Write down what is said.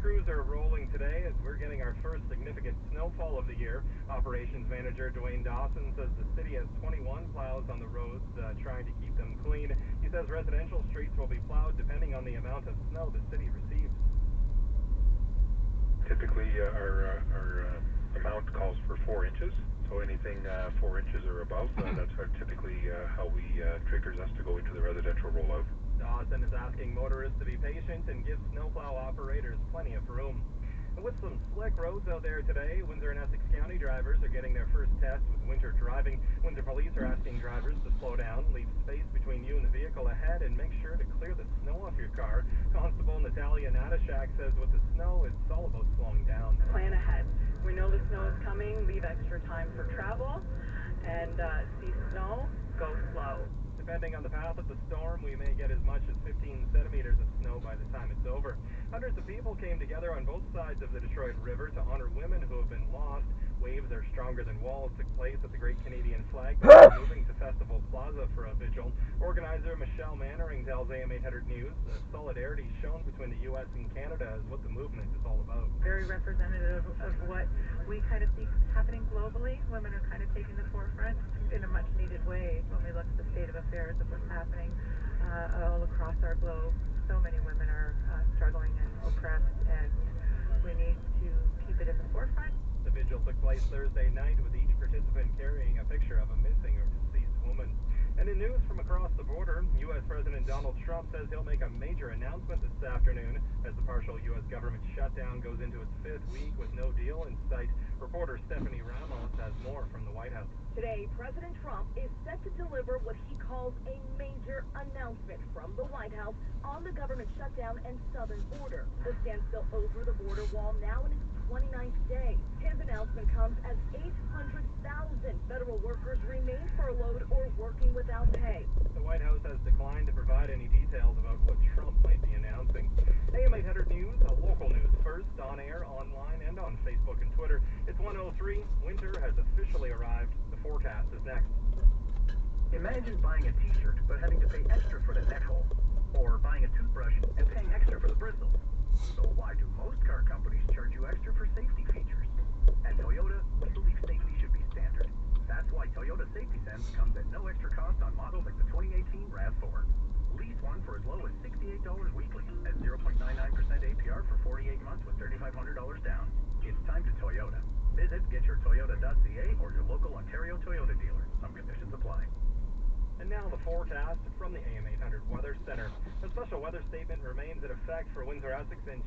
crews are rolling today as we're getting our first significant snowfall of the year. Operations Manager Dwayne Dawson says the city has 21 plows on the roads trying to keep them clean. He says residential streets will be plowed depending on the amount of snow the city receives. Typically, our amount calls for 4 inches. So anything 4 inches or above, that's typically how we triggers us to go into the residential rollout. Dawson is asking motorists to be patient and give snowplow operators plenty of room. And with some slick roads out there today, Windsor and Essex County drivers are getting their first test with winter driving. Windsor police are asking drivers to slow down, leave space between you and the vehicle ahead, and make sure to clear the snow off your car. Constable Natalia Natashak says with the snow, it's all about slowing down. Plan ahead. We know the snow is coming, leave extra time for travel, and see snow, go slow. Depending on the path of the storm, we may get as much as 15 centimeters of snow by the time it's over. Hundreds of people came together on both sides of the Detroit River to honor women who have been lost. Waves are stronger than walls took place at the Great Canadian Flag, moving to Festival Plaza for a vigil. Organizer Michelle Mannering tells AM 800 News the solidarity shown between the U.S. and Canada is what the movement is all about. Very representative of what we kind of see happening globally. Women are kind of taking the forefront in a much needed way when we look at the state of affairs of what's happening all across our globe. So many women are struggling and oppressed, and we need to keep it in the forefront. The vigil took place Thursday night with each participant carrying a picture of a missing or deceased woman. And in news from across the border, U.S. President Donald Trump says he'll make a major announcement this afternoon as the partial U.S. government shutdown goes into its 5th week with no deal in sight. Reporter Stephanie Ramos has more from the White House. Today, President Trump is set to deliver what he calls a major announcement from the White House on the government shutdown and southern border. The standstill over the border wall now in its 29th day. His announcement comes as 800,000 federal workers remain furloughed or working without pay. The White House has declined to provide any details about what Trump might be announcing. AM 800 News, a local news first, on air, online, and on Facebook and Twitter. It's 1:03. Winter has officially arrived. The forecast is next. Imagine buying a t-shirt but having to pay extra for the neck hole, or buying a toothbrush and paying extra for the bristles. So why do most car companies charge you extra for safety features? At Toyota, we believe safety should be standard. That's why Toyota Safety Sense comes at no extra cost on models like the 2018 RAV4. Lease one for as low as $68 weekly at 0.99% APR for 48 months with $3,500 down. It's time to Toyota. Visit getyourtoyota.ca or your local Ontario Toyota dealer. Some conditions apply. And now the forecast from the AM 800 Weather Center. A special weather statement remains in effect for Windsor, Essex, and